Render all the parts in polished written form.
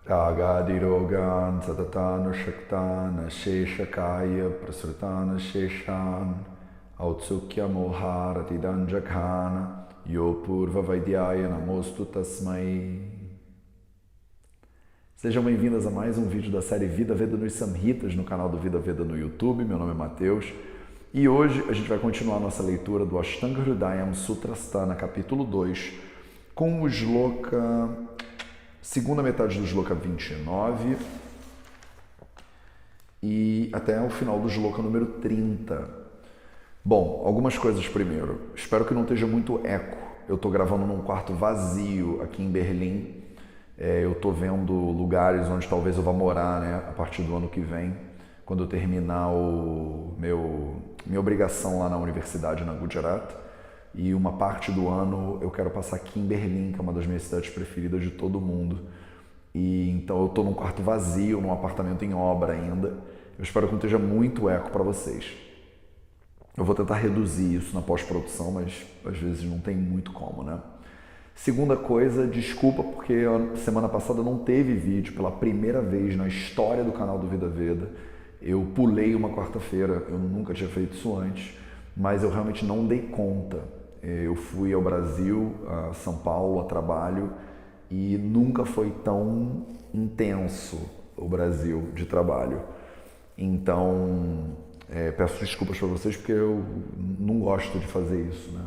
Ragadirogan satatana shaktana sheshakaya prasrutana sheshan autsukya moharati danjakhana yopurva vaidyaya namostu tasmai. Sejam bem-vindas a mais um vídeo da série Vida Veda nos Samhitas no canal do Vida Veda no YouTube. Meu nome é Matheus e hoje a gente vai continuar nossa leitura do Ashtanga Hridayam Sutrasthana, capítulo 2, com o shloka, segunda metade do shloka 29 e até o final do shloka número 30. Bom, algumas coisas primeiro. Espero que não esteja muito eco. Eu estou gravando num quarto vazio aqui em Berlim. Eu estou vendo lugares onde talvez eu vá morar, né, a partir do ano que vem, quando eu terminar minha obrigação lá na universidade, na Gujarat. E uma parte do ano eu quero passar aqui em Berlim, que é uma das minhas cidades preferidas de todo mundo. E então eu estou num quarto vazio, num apartamento em obra ainda. Eu espero que não esteja muito eco para vocês. Eu vou tentar reduzir isso na pós-produção, mas às vezes não tem muito como, né? Segunda coisa, desculpa porque a semana passada não teve vídeo pela primeira vez na história do canal do Vida Veda. Eu pulei uma quarta-feira, eu nunca tinha feito isso antes, mas eu realmente não dei conta. Eu fui ao Brasil, a São Paulo, a trabalho, e nunca foi tão intenso o Brasil de trabalho. Então, peço desculpas para vocês porque eu não gosto de fazer isso, né?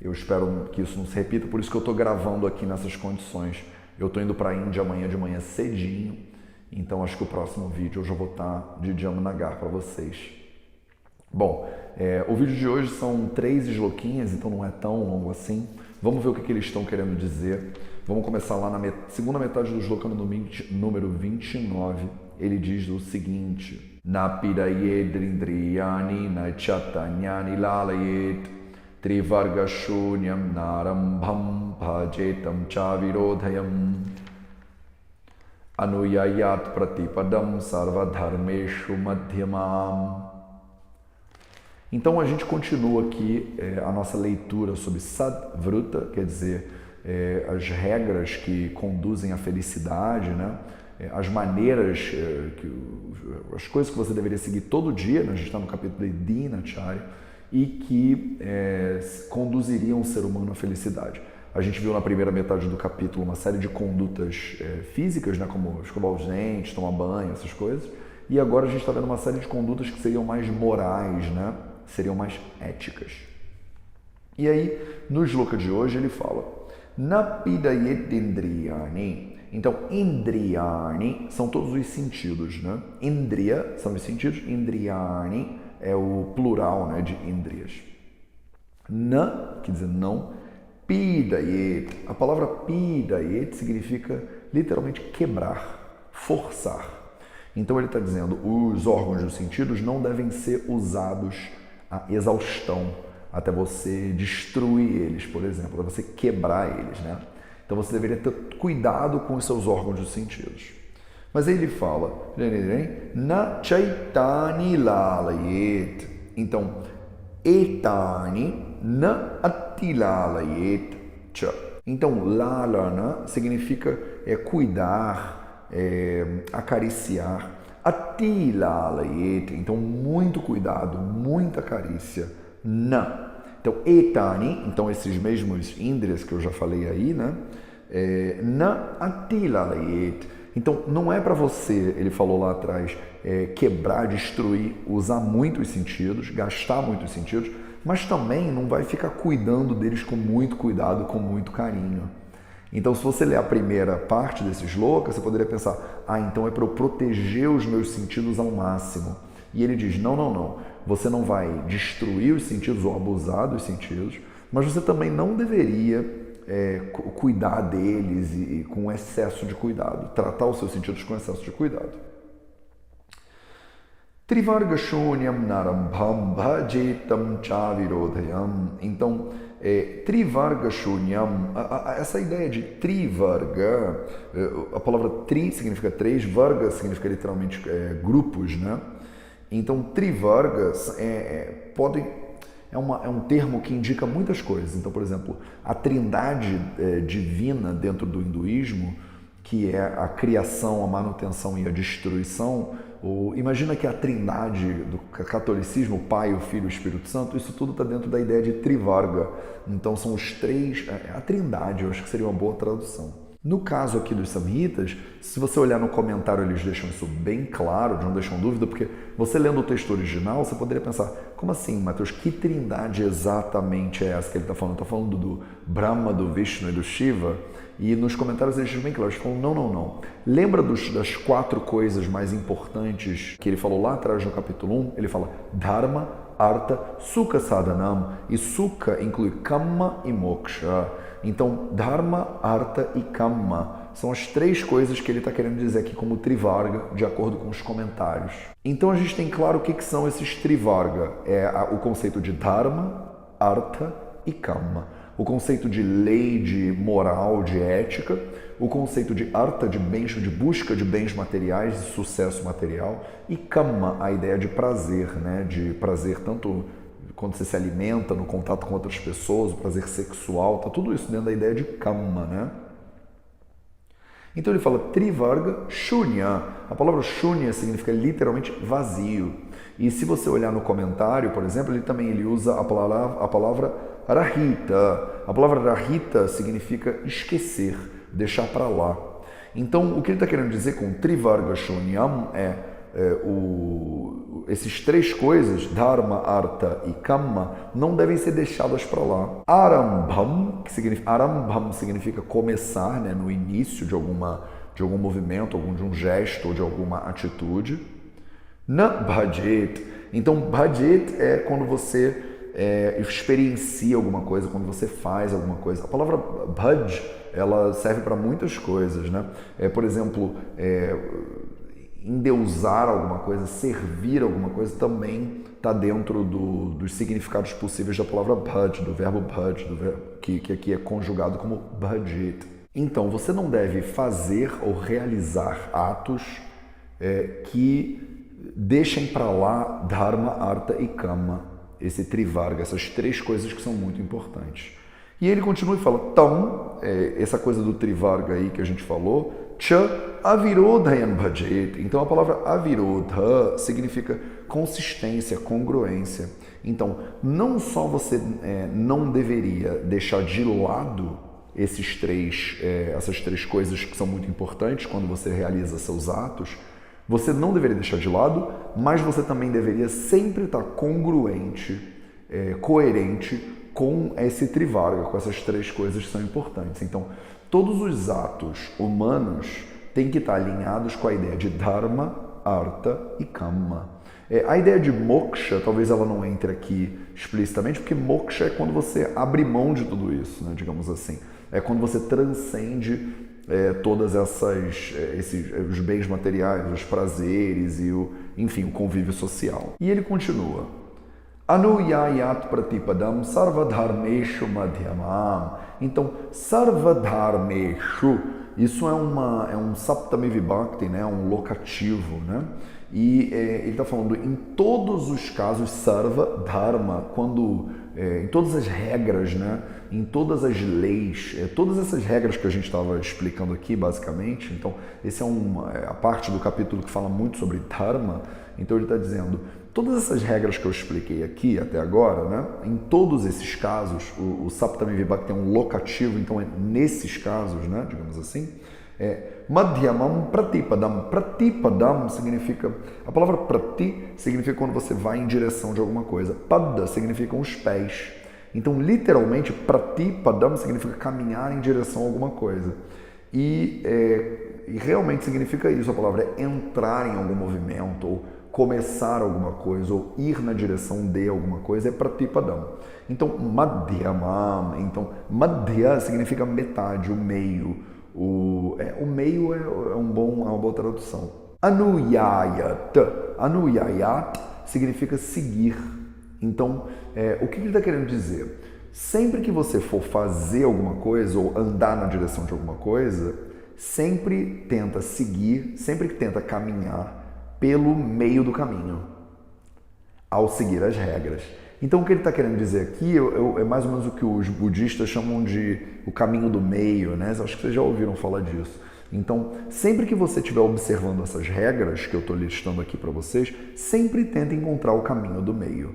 Eu espero que isso não se repita, por isso que eu estou gravando aqui nessas condições. Eu estou indo para a Índia amanhã de manhã cedinho, então acho que o próximo vídeo eu já vou estar de Jamnagar para vocês. Bom, o vídeo de hoje são 3 sloquinhas, então não é tão longo assim. Vamos ver o que eles estão querendo dizer. Vamos começar lá na segunda metade do sloka número 29. Ele diz o seguinte: Na pidayedrindriyani na chatanyani lalayet Trivarga shunyam narambham bhajetam chavirodhayam anuyayat pratipadam sarvadharmeshu madhyamam. Então a gente continua aqui a nossa leitura sobre Sadvruta, quer dizer, as regras que conduzem à felicidade, né? As maneiras, as coisas que você deveria seguir todo dia, né? A gente está no capítulo de Dinacharya, e que conduziriam o ser humano à felicidade. A gente viu na primeira metade do capítulo uma série de condutas físicas, né, como escovar os dentes, tomar banho, essas coisas, e agora a gente está vendo uma série de condutas que seriam mais morais, né, seriam mais éticas. E aí, no shloka de hoje, ele fala Napidayet indriyani. Então, indriyani são todos os sentidos, né? Indriya são os sentidos, indriyani é o plural, né, de indrias. Na, quer dizer não, pidayet. A palavra pidayet significa literalmente quebrar, forçar. Então ele está dizendo, os órgãos dos sentidos não devem ser usados à exaustão, até você destruir eles, por exemplo, até você quebrar eles, né? Então você deveria ter cuidado com os seus órgãos dos sentidos. Mas aí ele fala, na chaitani lalayet. Então, etani na atilalayet cha. Então, lalana significa cuidar, acariciar. Atilalayet, então muito cuidado, muita carícia. Na. Então, etani, então esses mesmos indrias que eu já falei aí, né? Na atilalayet. Então, não é para você, ele falou lá atrás, quebrar, destruir, usar muito os sentidos, gastar muito os sentidos, mas também não vai ficar cuidando deles com muito cuidado, com muito carinho. Então, se você ler a primeira parte desse shloka, você poderia pensar, então é para eu proteger os meus sentidos ao máximo. E ele diz, não, você não vai destruir os sentidos ou abusar dos sentidos, mas você também não deveria cuidar deles e com excesso de cuidado, tratar os seus sentidos com excesso de cuidado. Trivarga shunyam narambham bhajetam chavirodhayam. Então, trivarga shunyam, essa ideia de trivarga, a palavra tri significa 3, varga significa literalmente grupos, né? Então, trivargas podem... É um termo que indica muitas coisas. Então, por exemplo, a trindade divina dentro do hinduísmo, que é a criação, a manutenção e a destruição, imagina que a trindade do catolicismo, o Pai, o Filho e o Espírito Santo, isso tudo está dentro da ideia de Trivarga. Então são os três, a trindade, eu acho que seria uma boa tradução. No caso aqui dos Samhitas, se você olhar no comentário, eles deixam isso bem claro, não deixam dúvida, porque você lendo o texto original, você poderia pensar, como assim, Mateus, que trindade exatamente é essa que ele está falando? Está falando do Brahma, do Vishnu e do Shiva? E nos comentários eles deixam bem claro, eles falam, não. Lembra das 4 coisas mais importantes que ele falou lá atrás no capítulo 1? Ele fala Dharma, Artha, Sukha Sadhanam, e Sukha inclui Kamma e Moksha. Então, Dharma, Artha e Kamma são as 3 coisas que ele está querendo dizer aqui como Trivarga, de acordo com os comentários. Então, a gente tem claro o que são esses Trivarga. É o conceito de Dharma, Artha e Kamma. O conceito de lei, de moral, de ética. O conceito de Artha, de busca de bens materiais, de sucesso material. E Kamma, a ideia de prazer, né? De prazer tanto quando você se alimenta, no contato com outras pessoas, o prazer sexual, tá tudo isso dentro da ideia de Kamma, né? Então ele fala Trivarga Shunya. A palavra Shunya significa literalmente vazio. E se você olhar no comentário, por exemplo, ele usa a palavra Rahita. A palavra Rahita significa esquecer, deixar para lá. Então o que ele está querendo dizer com Trivarga Shunyam esses 3 coisas, Dharma, Artha e Kamma, não devem ser deixadas para lá. Arambham significa começar, né, no início de algum movimento, de um gesto ou de alguma atitude. Na Bhajet. Então, Bhajet é quando você experiencia alguma coisa, quando você faz alguma coisa. A palavra Bhaj, ela serve para muitas coisas, né? Por exemplo, endeusar alguma coisa, servir alguma coisa, também está dentro dos significados possíveis da palavra bhaj, do verbo bhaj, que aqui é conjugado como bhajit. Então, você não deve fazer ou realizar atos que deixem para lá Dharma, Artha e Kamma, esse Trivarga, essas 3 coisas que são muito importantes. E ele continua e fala, então, essa coisa do Trivarga aí que a gente falou, Cha avirodhayan bhajet. Então a palavra avirodha significa consistência, congruência. Então, não só você não deveria deixar de lado essas 3 coisas que são muito importantes quando você realiza seus atos, você não deveria deixar de lado, mas você também deveria sempre estar congruente, coerente com esse Trivarga, com essas 3 coisas que são importantes. Então, todos os atos humanos têm que estar alinhados com a ideia de Dharma, Artha e Kamma. A ideia de Moksha, talvez ela não entre aqui explicitamente, porque Moksha é quando você abre mão de tudo isso, né, digamos assim. É quando você transcende todas os bens materiais, os prazeres e o convívio social. E ele continua. Anuyayat pratipadam sarvadharmeshu madhyamam. Então, sarvadharmeshu, isso é um saptami vibhakti, né? Um locativo, né? E ele está falando em todos os casos, sarva dharma, em todas as regras, né? Em todas as leis, todas essas regras que a gente estava explicando aqui, basicamente. Então, esse é a parte do capítulo que fala muito sobre dharma. Então, ele está dizendo, todas essas regras que eu expliquei aqui até agora, né? Em todos esses casos, o saptami vibhakti tem um locativo, então é nesses casos, né? Digamos assim. Madhyamam pratipadam. Pratipadam significa, a palavra prati significa quando você vai em direção de alguma coisa. Pada significam os pés. Então, literalmente, pratipadam significa caminhar em direção a alguma coisa. E realmente significa isso, a palavra é entrar em algum movimento, ou começar alguma coisa, ou ir na direção de alguma coisa, é pratipadam. Então, madhyamam. Então, madhya significa metade, o meio. O meio é uma boa tradução. Anuyayat. Anuyayat significa seguir. Então, o que ele está querendo dizer? Sempre que você for fazer alguma coisa ou andar na direção de alguma coisa, sempre tenta seguir, sempre que tenta caminhar pelo meio do caminho, ao seguir as regras. Então, o que ele está querendo dizer aqui é mais ou menos o que os budistas chamam de o caminho do meio, né? Acho que vocês já ouviram falar disso. Então, sempre que você estiver observando essas regras que eu estou listando aqui para vocês, sempre tenta encontrar o caminho do meio.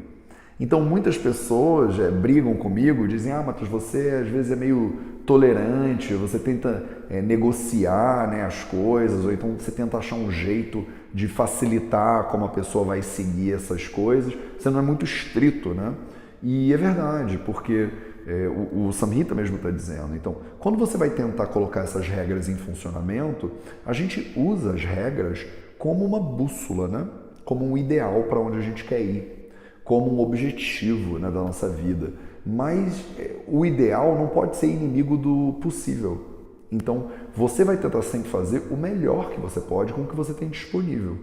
Então, muitas pessoas brigam comigo, dizem, Matheus, você às vezes é meio tolerante, você tenta negociar, né, as coisas, ou então você tenta achar um jeito de facilitar como a pessoa vai seguir essas coisas, você não é muito estrito, né? E é verdade, porque o Samhita mesmo está dizendo. Então, quando você vai tentar colocar essas regras em funcionamento, a gente usa as regras como uma bússola, né? Como um ideal para onde a gente quer ir, como um objetivo, né, da nossa vida. Mas o ideal não pode ser inimigo do possível. Então, você vai tentar sempre fazer o melhor que você pode com o que você tem disponível.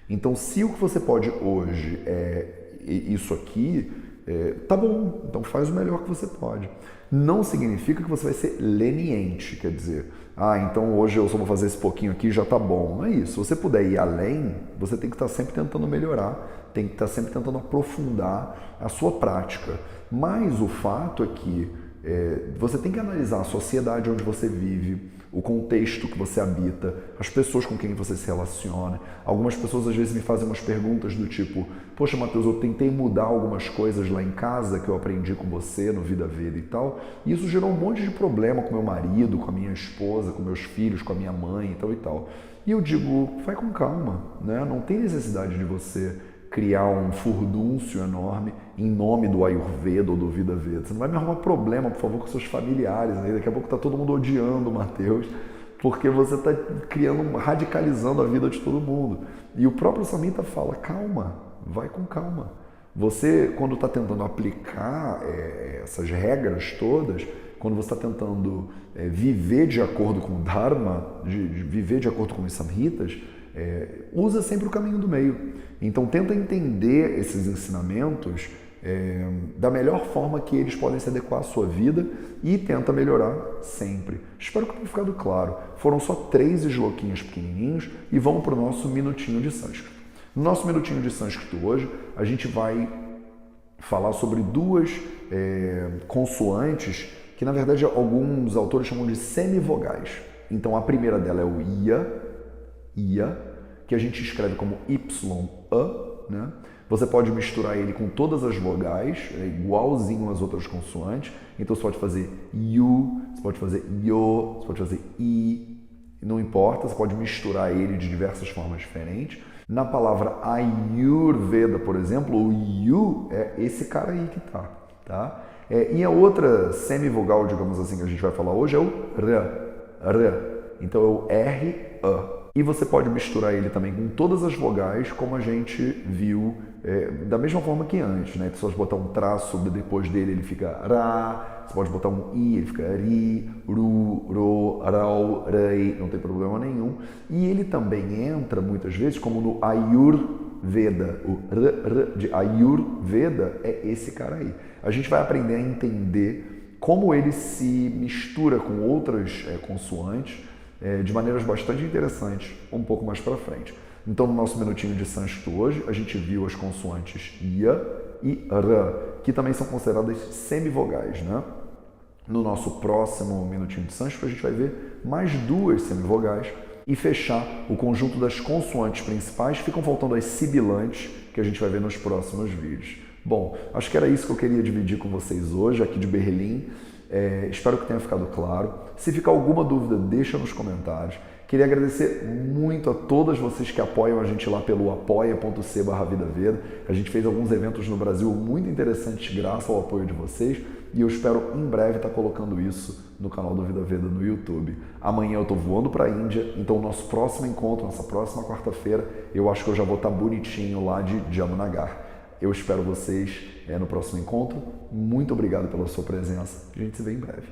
Então, se o que você pode hoje é isso aqui, tá bom, então faz o melhor que você pode. Não significa que você vai ser leniente, quer dizer, então hoje eu só vou fazer esse pouquinho aqui e já tá bom. Não é isso. Se você puder ir além, você tem que estar sempre tentando melhorar, tem que estar sempre tentando aprofundar a sua prática. Mas o fato é que você tem que analisar a sociedade onde você vive, o contexto que você habita, as pessoas com quem você se relaciona. Algumas pessoas às vezes me fazem umas perguntas do tipo, poxa, Matheus, eu tentei mudar algumas coisas lá em casa que eu aprendi com você no Vida Veda e tal, e isso gerou um monte de problema com meu marido, com a minha esposa, com meus filhos, com a minha mãe e tal e tal. E eu digo, vai com calma, né? Não tem necessidade de você criar um furdúncio enorme em nome do Ayurveda ou do Vida Veda. Você não vai me arrumar problema, por favor, com seus familiares. Né? Daqui a pouco está todo mundo odiando o Matheus, porque você está radicalizando a vida de todo mundo. E o próprio Samhita fala, calma, vai com calma. Você, quando está tentando aplicar essas regras todas, quando você está tentando viver de acordo com o Dharma, de viver de acordo com os Samhitas, usa sempre o caminho do meio. Então tenta entender esses ensinamentos da melhor forma que eles podem se adequar à sua vida e tenta melhorar sempre. Espero que tenha ficado claro. Foram só 3 sloquinhos pequenininhos e vamos para o nosso minutinho de sânscrito. No nosso minutinho de sânscrito hoje, a gente vai falar sobre 2 consoantes que, na verdade, alguns autores chamam de semivogais. Então, a primeira dela é o ia, que a gente escreve como Y-A, né? Você pode misturar ele com todas as vogais, igualzinho às outras consoantes. Então, você pode fazer yu, você pode fazer yo, você pode fazer i, não importa, você pode misturar ele de diversas formas diferentes. Na palavra Ayurveda, por exemplo, o yu é esse cara aí que tá? E a outra semivogal, digamos assim, que a gente vai falar hoje é o r. Então, é o R-A. E você pode misturar ele também com todas as vogais, como a gente viu, da mesma forma que antes, né? Você pode botar um traço depois dele, ele fica ra. Você pode botar um i, ele fica ri, ru, ro, rau, rei, não tem problema nenhum. E ele também entra, muitas vezes, como no Ayurveda. O r de Ayurveda é esse cara aí. A gente vai aprender a entender como ele se mistura com outras consoantes, de maneiras bastante interessantes, um pouco mais para frente. Então, no nosso minutinho de sânscrito hoje, a gente viu as consoantes ia e ra, que também são consideradas semivogais, né? No nosso próximo minutinho de sânscrito, a gente vai ver mais 2 semivogais e fechar o conjunto das consoantes principais. Ficam faltando as sibilantes, que a gente vai ver nos próximos vídeos. Bom, acho que era isso que eu queria dividir com vocês hoje, aqui de Berlim. Espero que tenha ficado claro. Se ficar alguma dúvida, deixa nos comentários. Queria agradecer muito a todas vocês que apoiam a gente lá pelo apoia.c/VidaVeda. A gente fez alguns eventos no Brasil muito interessantes graças ao apoio de vocês e eu espero em breve estar colocando isso no canal do Vida Veda no YouTube. Amanhã eu estou voando para a Índia, então o nosso próximo encontro, nossa próxima quarta-feira, eu acho que eu já vou estar bonitinho lá de Jamnagar. Eu espero vocês no próximo encontro. Muito obrigado pela sua presença. A gente se vê em breve.